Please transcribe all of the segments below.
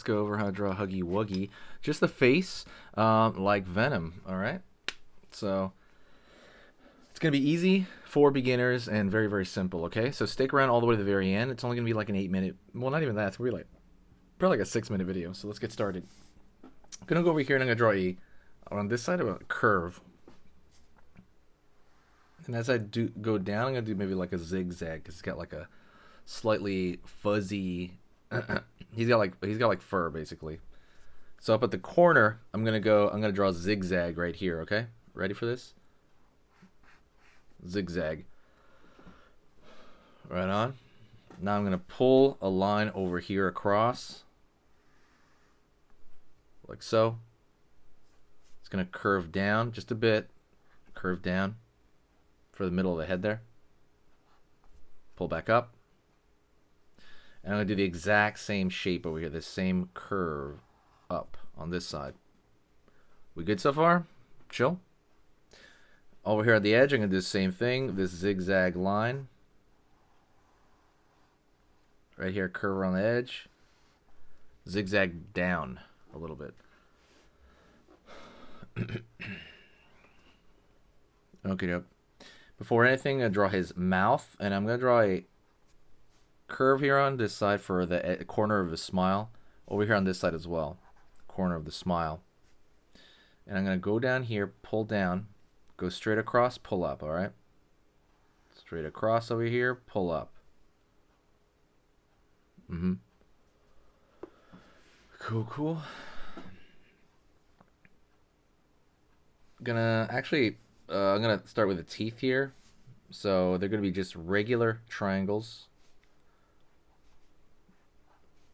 let's go over how to draw Huggy Wuggy. Just the face, like Venom, alright? So, it's going to be easy for beginners and very, very simple, okay? So stick around all the way to the very end. It's only going to be like an 8-minute, well, not even that. It's going to be like, probably like a 6-minute video. So let's get started. I'm going to go over here and I'm going to draw on this side, a curve. And as I go down, I'm going to do maybe like a zigzag, because it's got like a slightly fuzzy, he's got like fur, basically. So up at the corner, I'm going to draw a zigzag right here, okay? Ready for this? Zigzag. Right on. Now I'm going to pull a line over here across, like so. It's going to curve down just a bit, curve down for the middle of the head there. Pull back up. And I'm going to do the exact same shape over here, the same curve up on this side. We good so far? Chill. Over here at the edge, I'm going to do the same thing, this zigzag line. Right here, curve around the edge. Zigzag down a little bit. Okay, before anything, I'm going to draw his mouth, and I'm going to draw a curve here on this side for the corner of his smile. Over here on this side as well, corner of the smile. And I'm going to go down here, pull down, go straight across, pull up, alright? Straight across over here, pull up. Cool. I'm gonna start with the teeth here. So they're gonna be just regular triangles.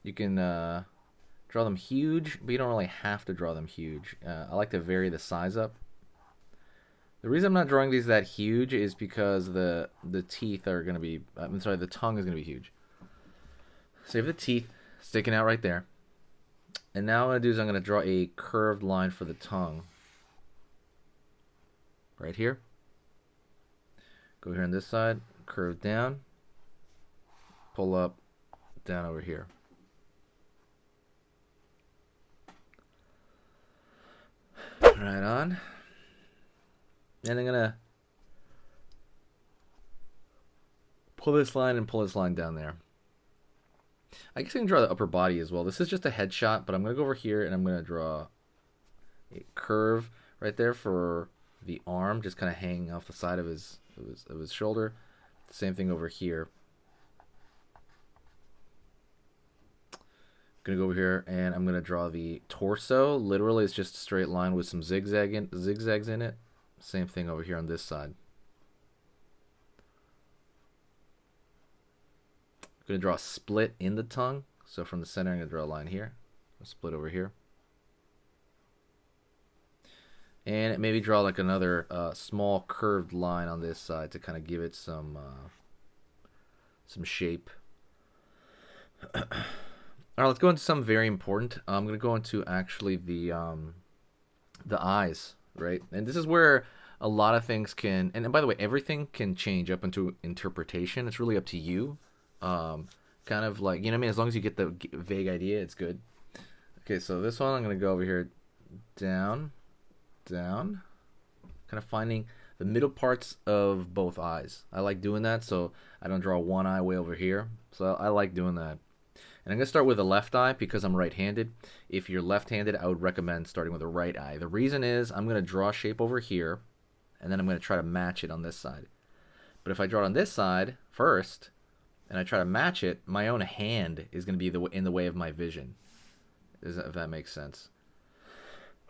You can draw them huge, but you don't really have to draw them huge. I like to vary the size up. The reason I'm not drawing these that huge is because the teeth are gonna be, the tongue is gonna be huge. So you have the teeth sticking out right there. And now what I'm gonna do is I'm gonna draw a curved line for the tongue. Right here. Go here on this side, curve down, pull up, down over here. Right on. And I'm gonna pull this line and pull this line down there. I guess I can draw the upper body as well. This is just a headshot, but I'm gonna go over here and I'm gonna draw a curve right there for the arm, just kind of hanging off the side of his shoulder. Same thing over here. Gonna go over here and I'm gonna draw the torso. Literally, it's just a straight line with some zigzags in it. Same thing over here on this side. Gonna draw a split in the tongue. So from the center, I'm gonna draw a line here, a split over here. And maybe draw like another small curved line on this side to kind of give it some shape. All right, let's go into something very important. I'm going to go into actually the eyes, right? And this is where a lot of things can, and by the way, everything can change up into interpretation. It's really up to you. Kind of like, you know what I mean? As long as you get the vague idea, it's good. Okay, so this one, I'm going to go over here, down, kind of finding the middle parts of both eyes. I like doing that so I don't draw one eye way over here. So I like doing that. And I'm going to start with the left eye because I'm right-handed. If you're left-handed, I would recommend starting with the right eye. The reason is I'm going to draw a shape over here and then I'm going to try to match it on this side. But if I draw it on this side first and I try to match it, my own hand is going to be in the way of my vision. If that makes sense.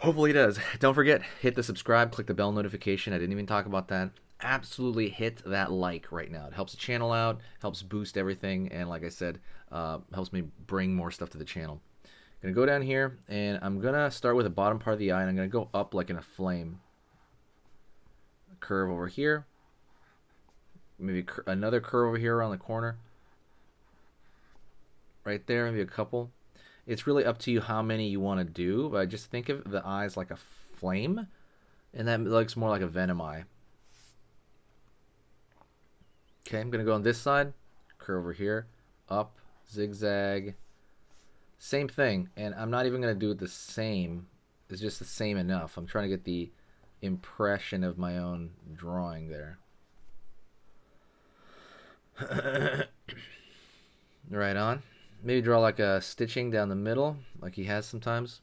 Hopefully it does. Don't forget, hit the subscribe, click the bell notification. I didn't even talk about that. Absolutely hit that like right now. It helps the channel out, helps boost everything, and like I said, helps me bring more stuff to the channel. I'm going to go down here, and I'm going to start with the bottom part of the eye, and I'm going to go up like in a flame. A curve over here. Maybe another curve over here around the corner. Right there, maybe a couple. It's really up to you how many you want to do, but just think of the eyes like a flame, and that looks more like a Venom eye. Okay, I'm going to go on this side, curve over here, up, zigzag, Same thing, and I'm not even going to do it the same. It's just the same enough. I'm trying to get the impression of my own drawing there. Right on. Maybe draw like a stitching down the middle, like he has sometimes.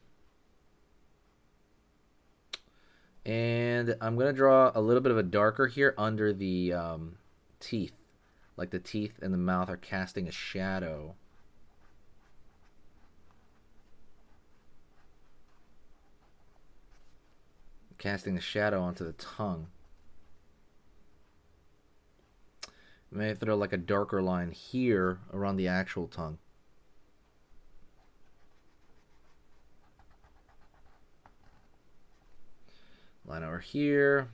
And I'm going to draw a little bit of a darker here under the teeth. Like the teeth and the mouth are casting a shadow. Casting a shadow onto the tongue. Maybe throw like a darker line here around the actual tongue. Line over here.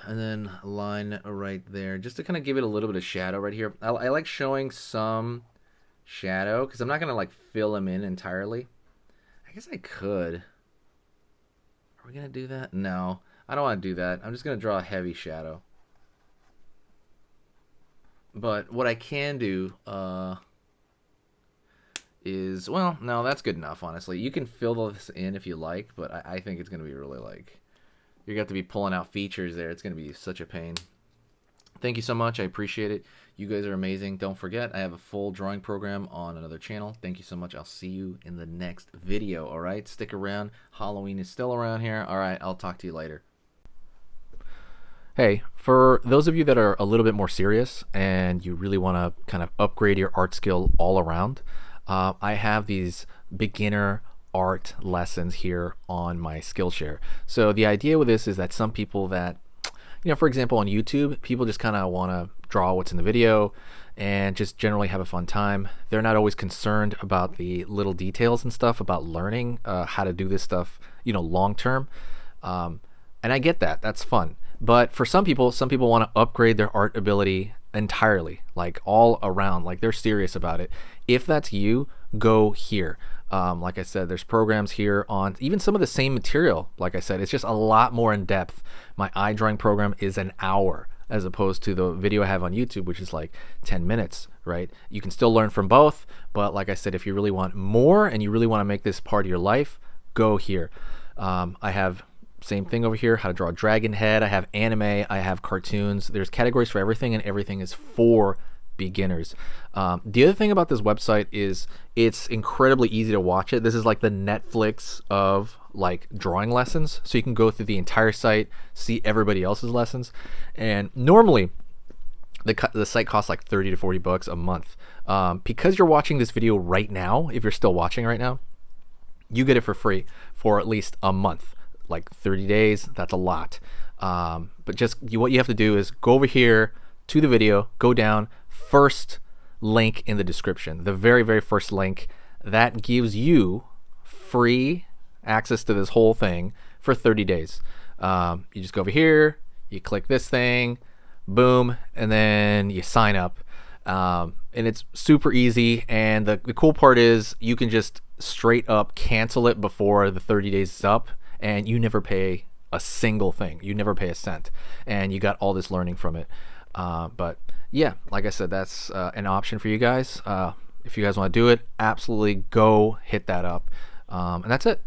And then a line right there, just to kind of give it a little bit of shadow right here. I like showing some shadow because I'm not gonna like fill him in entirely. I guess I could. Are we gonna do that? No, I don't want to do that. I'm just gonna draw a heavy shadow. But what I can do is, well, no, that's good enough, honestly. You can fill this in if you like, but I think it's gonna be really like, you're going to have to be pulling out features there. It's going to be such a pain. Thank you so much. I appreciate it. You guys are amazing. Don't forget, I have a full drawing program on another channel. Thank you so much. I'll see you in the next video, all right? Stick around. Halloween is still around here. All right, I'll talk to you later. Hey, for those of you that are a little bit more serious and you really want to kind of upgrade your art skill all around, I have these beginner art lessons here on my Skillshare. So the idea with this is that some people that, you know, for example, on YouTube, people just kind of want to draw what's in the video and just generally have a fun time. They're not always concerned about the little details and stuff about learning how to do this stuff, you know, long term. And I get that. That's fun. But for some people want to upgrade their art ability entirely, like all around, like they're serious about it. If that's you, go here. Like I said, there's programs here on even some of the same material. Like I said, it's just a lot more in depth. My eye drawing program is an hour as opposed to the video I have on YouTube, which is like 10 minutes, right? You can still learn from both, but like I said, if you really want more and you really want to make this part of your life, go here. I have same thing over here, how to draw a dragon head. I have anime, I have cartoons. There's categories for everything, and everything is for beginners. The other thing about this website is it's incredibly easy to watch it. This is like the Netflix of like drawing lessons. So you can go through the entire site, see everybody else's lessons. And normally the site costs like 30 to 40 bucks a month. Because you're watching this video right now, if you're still watching right now, you get it for free for at least a month, like 30 days. That's a lot. But just what you have to do is go over here to the video, go down, first link in the description, the very, very first link that gives you free access to this whole thing for 30 days. You just go over here, you click this thing, boom, and then you sign up. And it's super easy. And the cool part is you can just straight up cancel it before the 30 days is up, and you never pay a single thing. You never pay a cent, and you got all this learning from it. But yeah, like I said, that's an option for you guys. If you guys want to do it, absolutely go hit that up. And that's it.